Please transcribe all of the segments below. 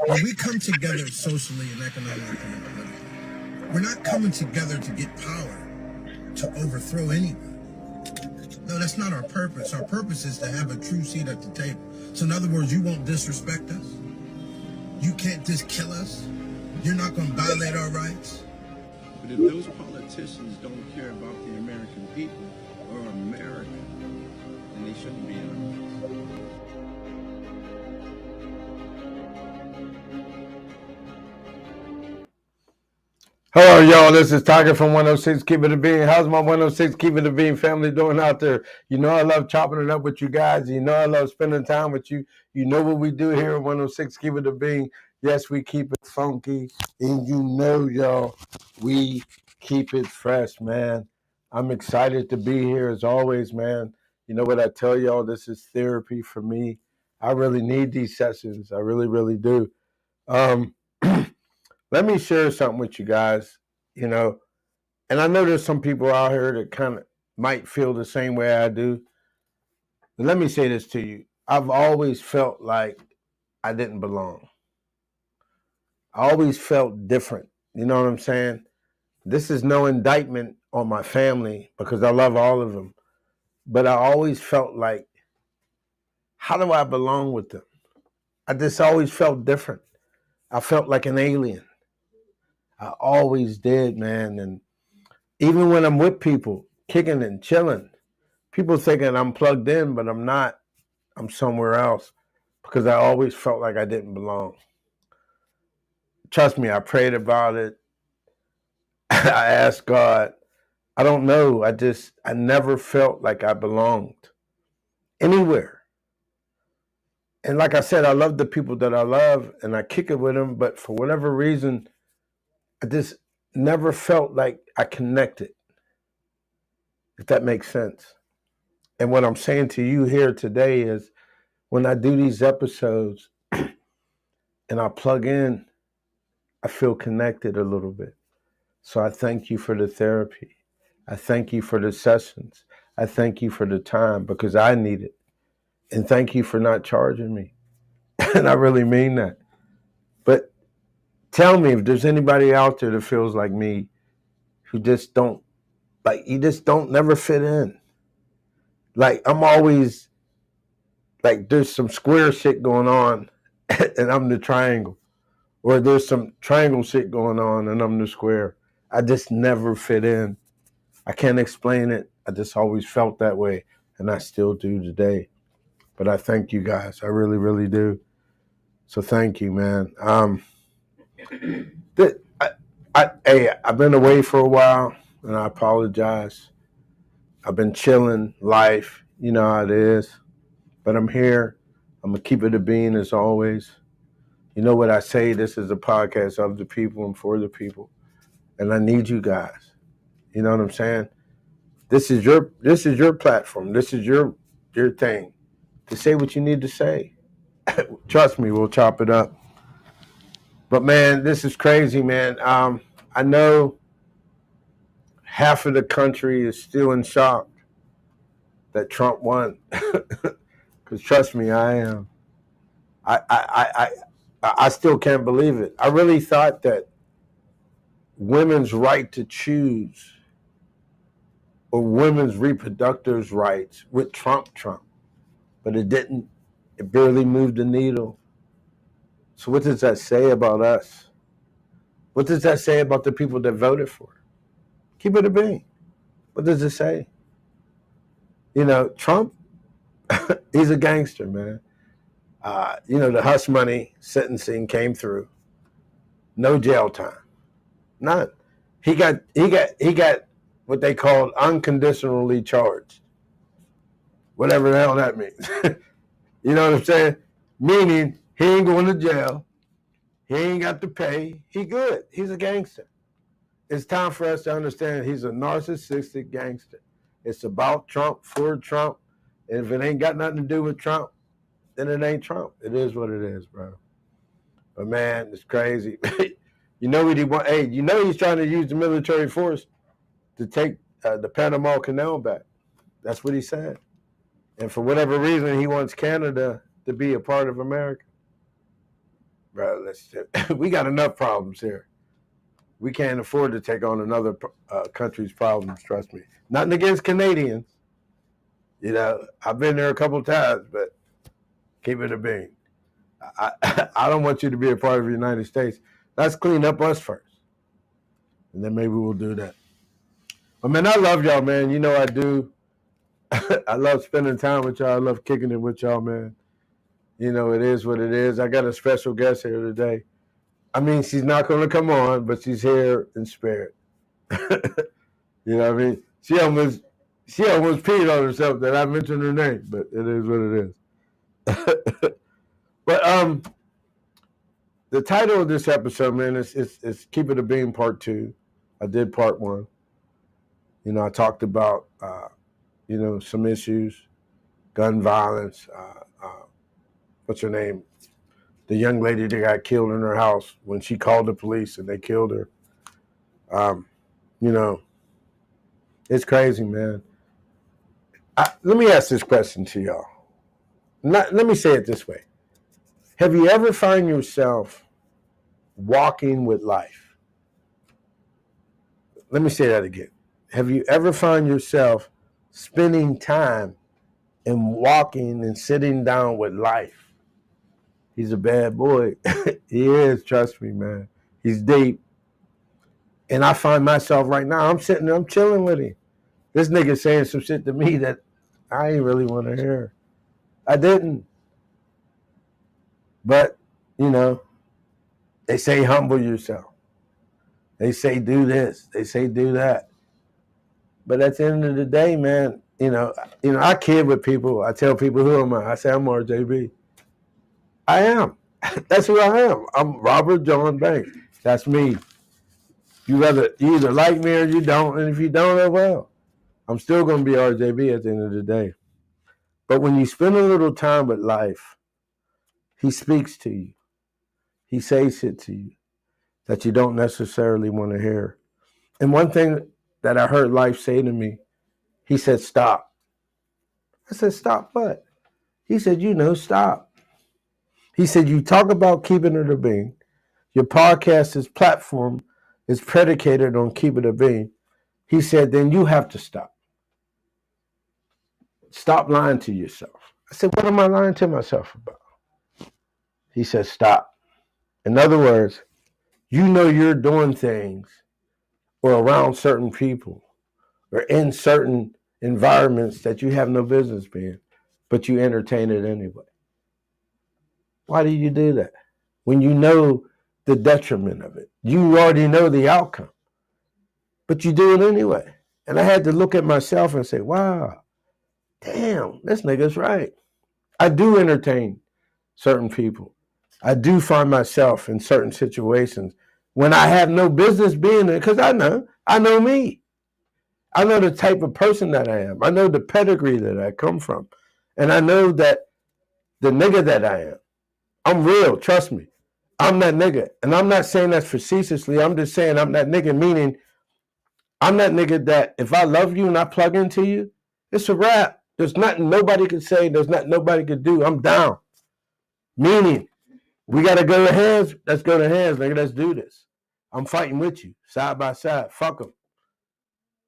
When we come together socially and economically and politically, we're not coming together to get power, to overthrow anybody. No, that's not our purpose. Our purpose is to have a true seat at the table. So in other words, you won't disrespect us. You can't just kill us. You're not going to violate our rights. But if those politicians don't care about the American people or America, then they shouldn't be in office. Hello, y'all. This is Tiger from 106 Keep It a Bean. How's my 106 Keep It a Bean family doing out there? You know I love chopping it up with you guys. You know I love spending time with you. You know what we do here at 106 Keep It a Bean. Yes, we keep it funky. And you know, y'all, we keep it fresh, man. I'm excited to be here as always, man. You know what I tell y'all? This is therapy for me. I really need these sessions. I really, really do. Let me share something with you guys, and I know there's some people out here that kind of might feel the same way I do. But let me say this to you. I've always felt like I didn't belong. I always felt different. You know what I'm saying? This is no indictment on my family because I love all of them. But I always felt like, how do I belong with them? I just always felt different. I felt like an alien. I always did, man. And even when I'm with people, kicking and chilling, people thinking I'm plugged in, but I'm not. I'm somewhere else because I always felt like I didn't belong. Trust me, I prayed about it. I asked God. I don't know. I never felt like I belonged anywhere. And like I said, I love the people that I love and I kick it with them, but for whatever reason, I just never felt like I connected, if that makes sense. And what I'm saying to you here today is when I do these episodes and I plug in, I feel connected a little bit. So I thank you for the therapy. I thank you for the sessions. I thank you for the time because I need it. And thank you for not charging me. And I really mean that. But tell me if there's anybody out there that feels like me who just don't, like, you just don't never fit in. Like, I'm always, like, there's some square shit going on and I'm the triangle. Or there's some triangle shit going on and I'm the square. I just never fit in. I can't explain it. I just always felt that way, and I still do today. But I thank you guys. I really, really do. So thank you, man. I've been away for a while, and I apologize. I've been chilling, life. You know how it is. But I'm here. I'm going to keep it a bean as always. You know what I say? This is a podcast of the people and for the people. And I need you guys. You know what I'm saying? This is your platform. This is your thing to say what you need to say. Trust me, we'll chop it up. But man, this is crazy, man. I know half of the country is still in shock that Trump won. Because trust me, I am. I still can't believe it. I really thought that women's right to choose or women's reproductive rights with Trump, but it didn't. It barely moved the needle. So what does that say about us? What does that say about the people that voted for it? Keep it a bean. What does it say? You know, Trump, he's a gangster, man. The hush money sentencing came through. No jail time. None. He got what they called unconditionally charged. Whatever the hell that means. You know what I'm saying? Meaning he ain't going to jail. He ain't got to pay. He good. He's a gangster. It's time for us to understand he's a narcissistic gangster. It's about Trump, for Trump. And if it ain't got nothing to do with Trump, then it ain't Trump. It is what it is, bro. But man, it's crazy. You know what he want? Hey, you know he's trying to use the military force to take the Panama Canal back. That's what he said. And for whatever reason, he wants Canada to be a part of America. bro. We got enough problems here. We can't afford to take on another country's problems. Trust me. Nothing against Canadians. You know, I've been there a couple of times, but keep it a bean. I don't want you to be a part of the United States. Let's clean up us first, and then maybe we'll do that. But man, I love y'all, man. You know I do. I love spending time with y'all. I love kicking it with y'all, man. You know, it is what it is. I got a special guest here today. I mean, she's not going to come on, but she's here in spirit. You know what I mean? She almost peed on herself that I mentioned her name, but it is what it is. But the title of this episode, man, is Keep It a Bean Part 2. I did Part 1. You know, I talked about, you know, some issues, gun violence, what's her name? The young lady that got killed in her house when she called the police and they killed her. You know, it's crazy, man. Let me ask this question to y'all. Let me say it this way. Have you ever found yourself walking with life? Let me say that again. Have you ever found yourself spending time and walking and sitting down with life? He's a bad boy. He is, trust me, man. He's deep. And I find myself right now, I'm sitting there, I'm chilling with him. This nigga saying some shit to me that I ain't really want to hear. I didn't. But, you know, they say humble yourself. They say do this. They say do that. But at the end of the day, man, you know, I kid with people. I tell people, who am I? I say I'm RJB. I am. That's who I am. I'm Robert John Banks. That's me. You either like me or you don't, and if you don't, oh well. I'm still going to be RJB at the end of the day. But when you spend a little time with life, he speaks to you. He says shit to you that you don't necessarily want to hear. And one thing that I heard life say to me, he said, stop. I said, stop what? He said, stop. He said, you talk about keeping it a bean. Your podcast's platform is predicated on keep it a bean. He said, then you have to stop. Stop lying to yourself. I said, what am I lying to myself about? He said, stop. In other words, you know you're doing things or around certain people or in certain environments that you have no business being, but you entertain it anyway. Why do you do that? When you know the detriment of it. You already know the outcome, but you do it anyway. And I had to look at myself and say, wow, damn, this nigga's right. I do entertain certain people. I do find myself in certain situations when I have no business being there, because I know me. I know the type of person that I am. I know the pedigree that I come from. And I know that the nigga that I am, I'm real, trust me. I'm that nigga. And I'm not saying that facetiously. I'm just saying I'm that nigga, meaning I'm that nigga that if I love you and I plug into you, it's a wrap. There's nothing nobody can say. There's nothing nobody can do. I'm down. Meaning, we got to go to hands. Let's go to hands, nigga. Let's do this. I'm fighting with you, side by side. Fuck them.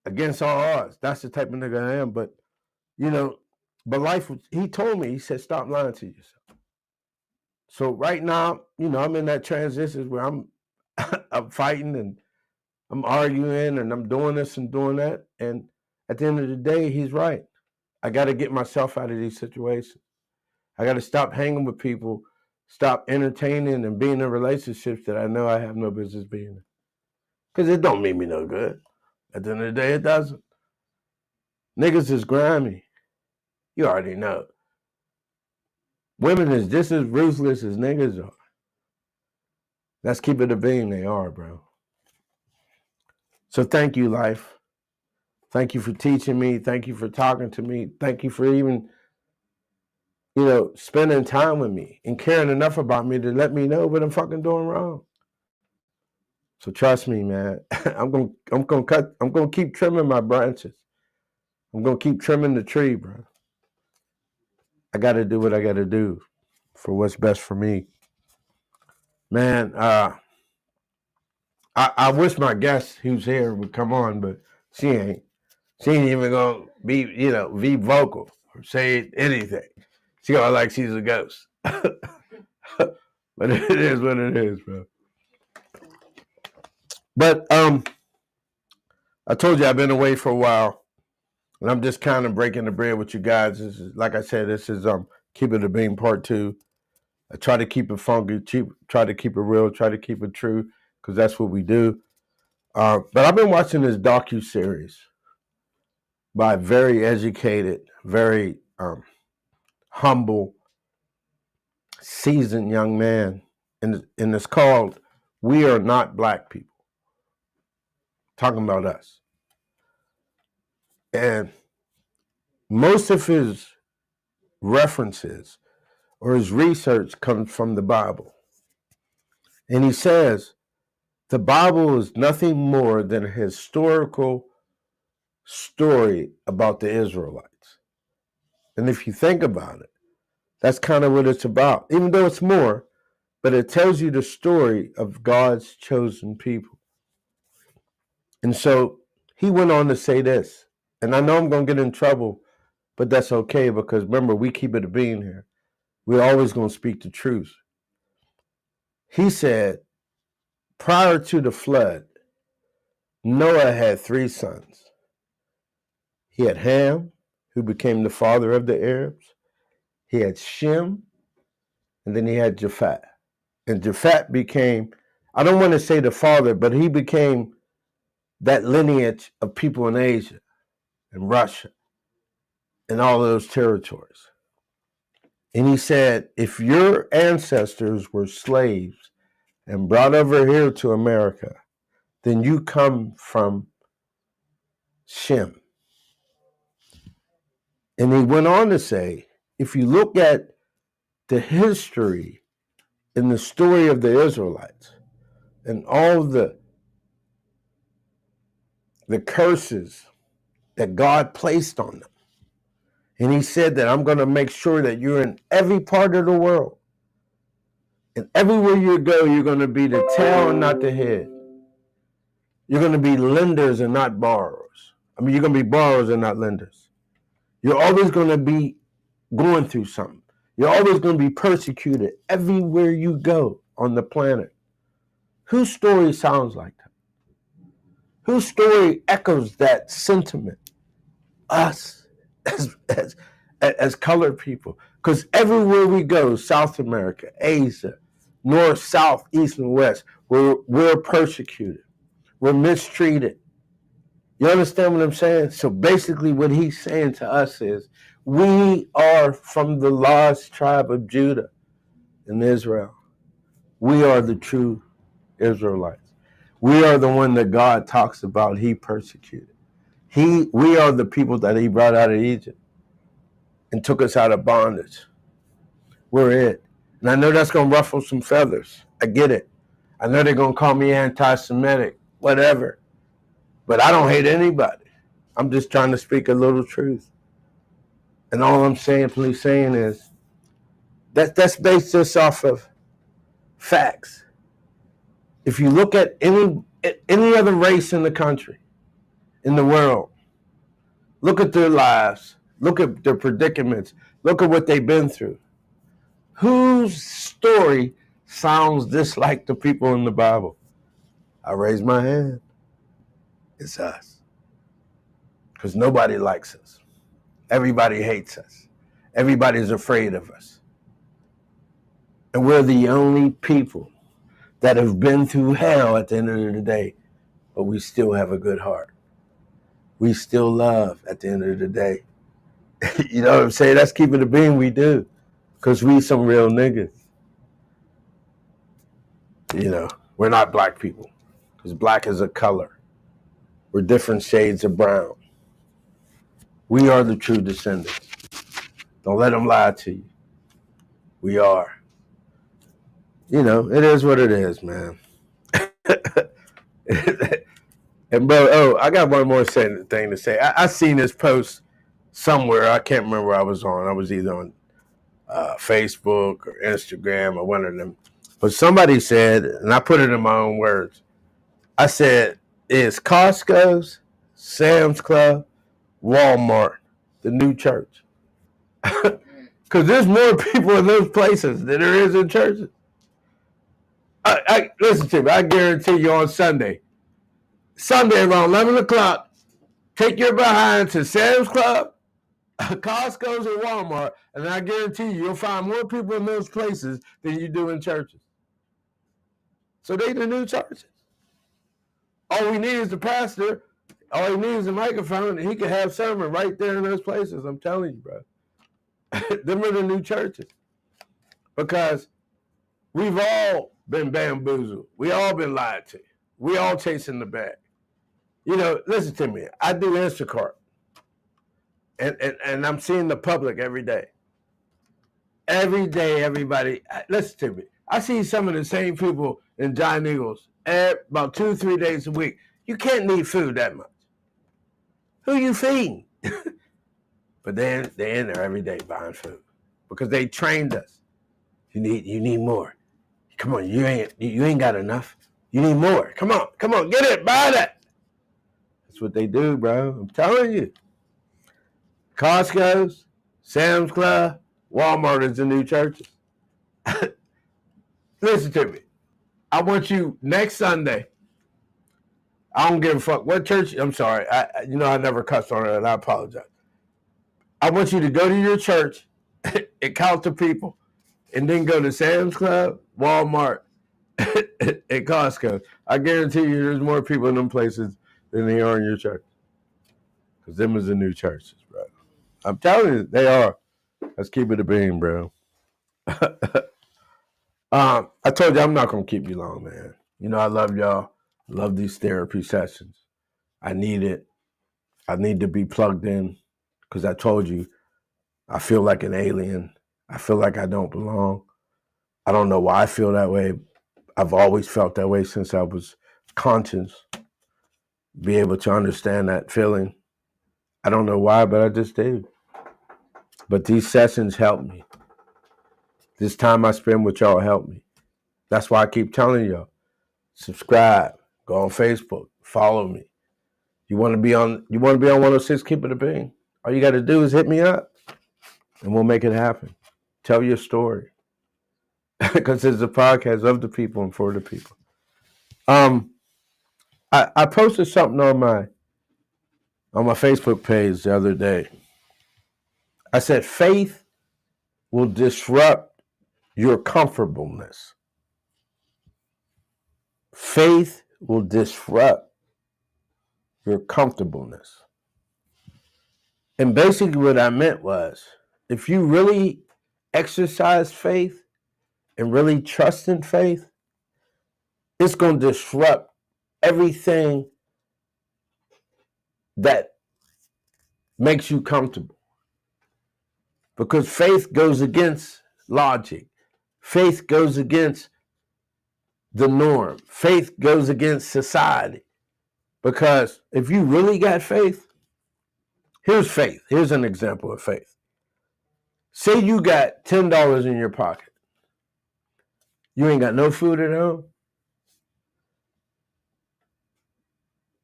Against all odds. That's the type of nigga I am. But, but life, he told me, he said, stop lying to yourself. So right now, I'm in that transition where I'm fighting and I'm arguing and I'm doing this and doing that. And at the end of the day, he's right. I got to get myself out of these situations. I got to stop hanging with people, stop entertaining and being in relationships that I know I have no business being in. Because it don't mean me no good. At the end of the day, it doesn't. Niggas is grimy. You already know. Women is just as ruthless as niggas are. Let's keep it a beam, they are, bro. So thank you, life. Thank you for teaching me. Thank you for talking to me. Thank you for even, spending time with me and caring enough about me to let me know what I'm fucking doing wrong. So trust me, man. I'm gonna keep trimming my branches. I'm gonna keep trimming the tree, bro. I gotta do what I gotta do for what's best for me. Man, I wish my guest who's here would come on, but she ain't. She ain't even gonna be vocal or say anything. She gonna like she's a ghost. But it is what it is, bro. But I told you I've been away for a while, and I'm just kind of breaking the bread with you guys. This is, like I said, this is Keep It a Bean Part 2. I try to keep it funky, try to keep it real, try to keep it true, because that's what we do. But I've been watching this docu-series by a very educated, very humble, seasoned young man, and it's called We Are Not Black People. Talking about us. And most of his references or his research comes from the Bible. And he says the Bible is nothing more than a historical story about the Israelites. And if you think about it, that's kind of what it's about, even though it's more, but it tells you the story of God's chosen people. And so he went on to say this, and I know I'm going to get in trouble, but that's okay, because remember, we keep it a bean here. We're always going to speak the truth. He said, prior to the flood, Noah had 3 sons. He had Ham, who became the father of the Arabs. He had Shem, and then he had Japhet. And Japhet became, I don't want to say the father, but he became that lineage of people in Asia and Russia and all those territories. And he said, if your ancestors were slaves and brought over here to America, then you come from Shem. And he went on to say, if you look at the history in the story of the Israelites and all the curses that God placed on them, and he said that I'm going to make sure that you're in every part of the world. And everywhere you go, you're going to be the tail and not the head. You're going to be lenders and not borrowers. I mean, you're going to be borrowers and not lenders. You're always going to be going through something. You're always going to be persecuted everywhere you go on the planet. Whose story sounds like that? Whose story echoes that sentiment? Us. As colored people, because everywhere we go, South America, Asia, North, South, East, and West, we're persecuted, we're mistreated. You understand what I'm saying? So basically what he's saying to us is, we are from the lost tribe of Judah in Israel. We are the true Israelites. We are the one that God talks about he persecuted. We are the people that he brought out of Egypt and took us out of bondage. We're it. And I know that's going to ruffle some feathers. I get it. I know they're going to call me anti-Semitic, whatever. But I don't hate anybody. I'm just trying to speak a little truth. And all I'm simply saying is that's based this off of facts. If you look at any other race in the country, in the world, look at their lives, look at their predicaments, look at what they've been through. Whose story sounds just like the people in the Bible? I raise my hand. It's us. Because nobody likes us. Everybody hates us. Everybody's afraid of us. And we're the only people that have been through hell at the end of the day, but we still have a good heart. We still love at the end of the day. You know what I'm saying? That's keeping the bean we do. Because we some real niggas. You know, we're not black people. Because black is a color. We're different shades of brown. We are the true descendants. Don't let them lie to you. We are. You know, it is what it is, man. And bro, I got one more thing to say. I seen this post somewhere. I can't remember where I was on. I was either on Facebook or Instagram or one of them. But somebody said, and I put it in my own words, I said, is Costco's, Sam's Club, Walmart the new church? Because there's more people in those places than there is in churches. Listen to me. I guarantee you on Sunday around 11 o'clock, take your behind to Sam's Club, Costco's, or Walmart, and I guarantee you'll find more people in those places than you do in churches. So they the new churches. All we need is the pastor. All he needs is a microphone, and he can have sermon right there in those places. I'm telling you, bro. Them are the new churches. Because we've all been bamboozled. We all been lied to. We all chasing the bag. You know, listen to me. I do Instacart. And I'm seeing the public every day. Every day, everybody, listen to me. I see some of the same people in Giant Eagles about 2-3 days a week. You can't need food that much. Who you feeding? But they're in there every day buying food because they trained us. You need more. Come on, you ain't got enough. You need more. Come on, get it, buy that. That's what they do, bro. I'm telling you. Costco's, Sam's Club, Walmart is the new churches. Listen to me. I want you next Sunday. I don't give a fuck what church. I'm sorry. I never cussed on it, and I apologize. I want you to go to your church and count the people, and then go to Sam's Club, Walmart, and Costco. I guarantee you there's more people in them places than there are in your church. Because them is the new churches, bro. I'm telling you, they are. Let's keep it a beam, bro. I told you I'm not going to keep you long, man. You know I love y'all. I love these therapy sessions. I need it. I need to be plugged in because I told you I feel like an alien. I feel like I don't belong. I don't know why I feel that way. I've always felt that way since I was conscious. Be able to understand that feeling. I don't know why, but I just do. But these sessions help me. This time I spend with y'all help me. That's why I keep telling y'all, subscribe, go on Facebook, follow me. You want to be on 106, keep it a bean. All you got to do is hit me up, and we'll make it happen. Tell your story, because it's a podcast of the people and for the people. I posted something on my Facebook page the other day. I said, faith will disrupt your comfortableness. Faith will disrupt your comfortableness. And basically what I meant was, if you really exercise faith and really trust in faith, it's going to disrupt everything that makes you comfortable. Because faith goes against logic. Faith goes against the norm. Faith goes against society. Because if you really got faith, here's faith. Here's an example of faith. Say you got $10 in your pocket. You ain't got no food at home.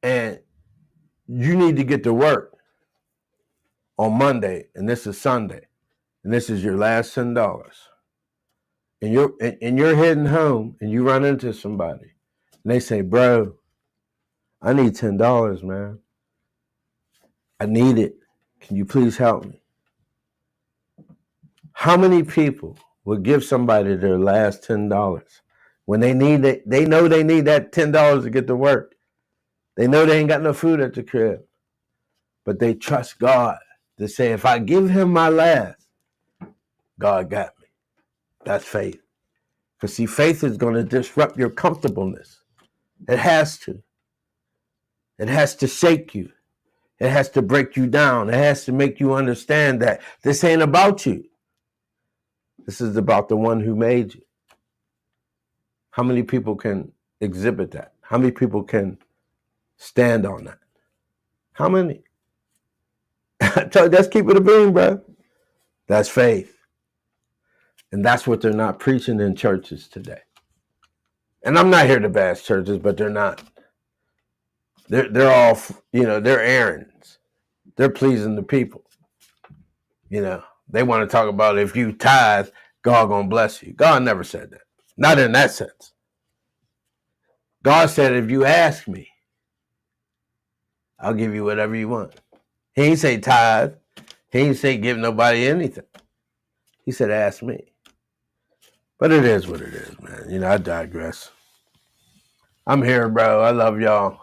And you need to get to work on Monday, and this is Sunday, and this is your last $10. And you're heading home, and you run into somebody, and they say, bro, I need $10, man. I need it. Can you please help me? How many people would give somebody their last $10 when they need it? They know they need that $10 to get to work. They know they ain't got no food at the crib, but they trust God to say, if I give him my last, God got me. That's faith. Because see, faith is going to disrupt your comfortableness. It has to. It has to shake you. It has to break you down. It has to make you understand that this ain't about you. This is about the one who made you. How many people can exhibit that? How many people can stand on that? How many? Let's keep it a beam, bro. That's faith. And that's what they're not preaching in churches today. And I'm not here to bash churches, but they're not. They're all, they're errands. They're pleasing the people. They want to talk about if you tithe, God gonna bless you. God never said that. Not in that sense. God said, if you ask me, I'll give you whatever you want. He ain't say tithe. He ain't say give nobody anything. He said, ask me. But it is what it is, man. I digress. I'm here, bro. I love y'all.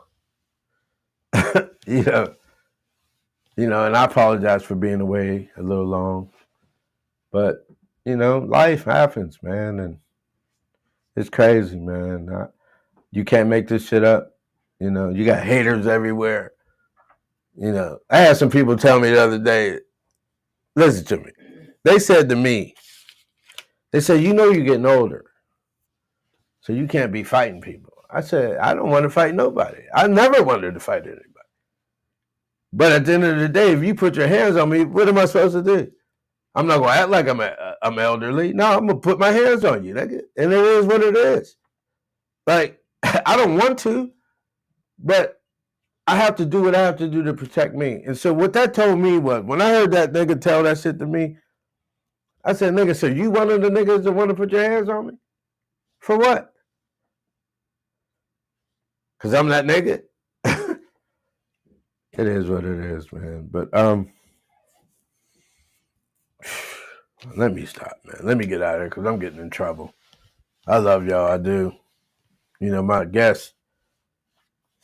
And I apologize for being away a little long. But, life happens, man. And it's crazy, man. You can't make this shit up. You got haters everywhere. I had some people tell me the other day, listen to me. They said to me, you're getting older, so you can't be fighting people. I said, I don't want to fight nobody. I never wanted to fight anybody. But at the end of the day, if you put your hands on me, what am I supposed to do? I'm not going to act like I'm elderly. No, I'm going to put my hands on you, nigga. And it is what it is. Like, I don't want to, but I have to do what I have to do to protect me. And so what that told me was, when I heard that nigga tell that shit to me, I said, nigga, so you one of the niggas that want to put your hands on me? For what? Because I'm that nigga? It is what it is, man. But let me stop, man. Let me get out of here because I'm getting in trouble. I love y'all. I do. My guest,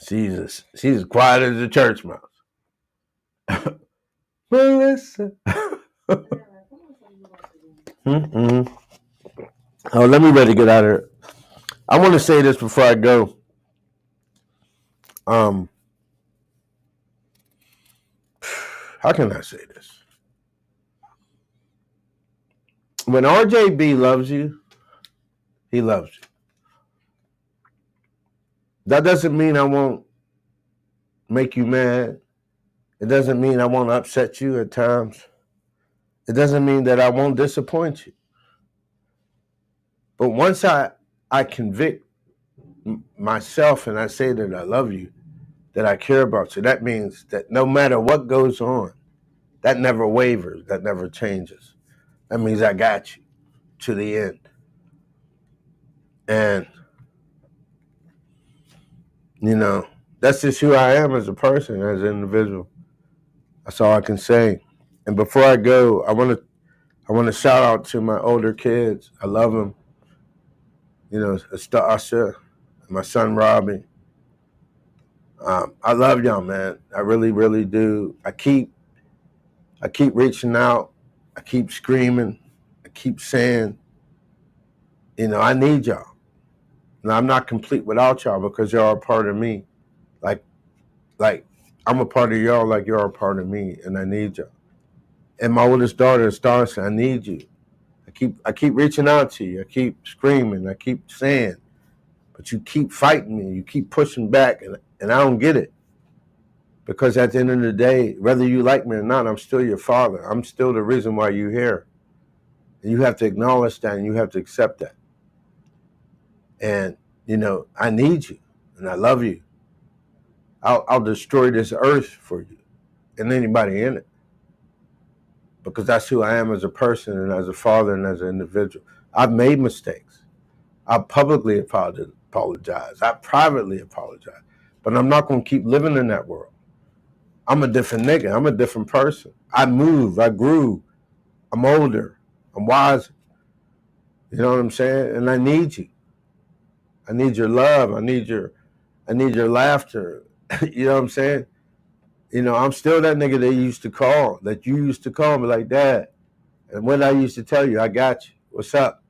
she's as quiet as a church mouse. Melissa. Oh, let me ready to get out of here. I want to say this before I go. How can I say this? When RJB loves you, he loves you. That doesn't mean I won't make you mad. It doesn't mean I won't upset you at times. It doesn't mean that I won't disappoint you. But once I convict myself and I say that I love you, that I care about you, that means that no matter what goes on, that never wavers, that never changes. That means I got you to the end. And, that's just who I am as a person, as an individual. That's all I can say. And before I go, I want to shout out to my older kids. I love them. Astasha, my son Robbie. I love y'all, man. I really, really do. I keep reaching out. I keep screaming. I keep saying, I need y'all. Now, I'm not complete without y'all because y'all are a part of me. Like I'm a part of y'all like you're a part of me, and I need y'all. And my oldest daughter, Starcy, I need you. I keep reaching out to you. I keep screaming. I keep saying, but you keep fighting me. You keep pushing back, and I don't get it. Because at the end of the day, whether you like me or not, I'm still your father. I'm still the reason why you're here. And you have to acknowledge that, and you have to accept that. And, I need you, and I love you. I'll destroy this earth for you and anybody in it. Because that's who I am as a person and as a father and as an individual. I've made mistakes. I publicly apologize. I privately apologize. But I'm not going to keep living in that world. I'm a different nigga. I'm a different person. I moved. I grew. I'm older. I'm wiser. You know what I'm saying? And I need you. I need your love. I need your laughter. You know what I'm saying? I'm still that nigga that you used to call me like, Dad. And what I used to tell you, I got you. What's up?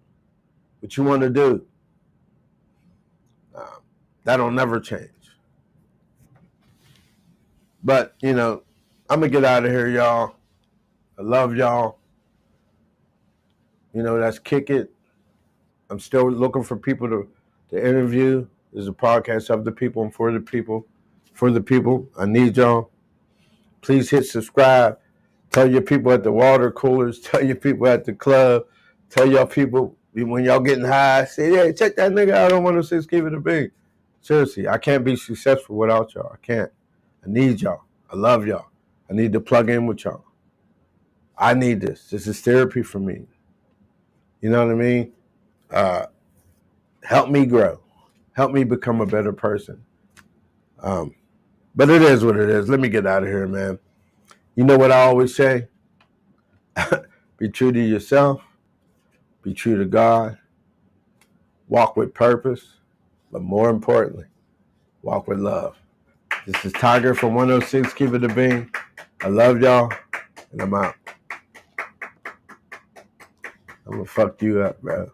What you want to do? That'll never change. But, I'm going to get out of here, y'all. I love y'all. That's Kick It. I'm still looking for people to interview. This is a podcast of the people and for the people. For the people. I need y'all. Please hit subscribe. Tell your people at the water coolers. Tell your people at the club. Tell your people When y'all getting high, say, yeah, check that nigga out on 106, keep it a big. Seriously, I can't be successful without y'all. I can't. I need y'all. I love y'all. I need to plug in with y'all. I need this. This is therapy for me. You know what I mean? Help me grow. Help me become a better person. But it is what it is. Let me get out of here, man. You know what I always say? Be true to yourself. Be true to God. Walk with purpose. But more importantly, walk with love. This is Tiger from 106. Keep it a bean. I love y'all. And I'm out. I'm going to fuck you up, bro.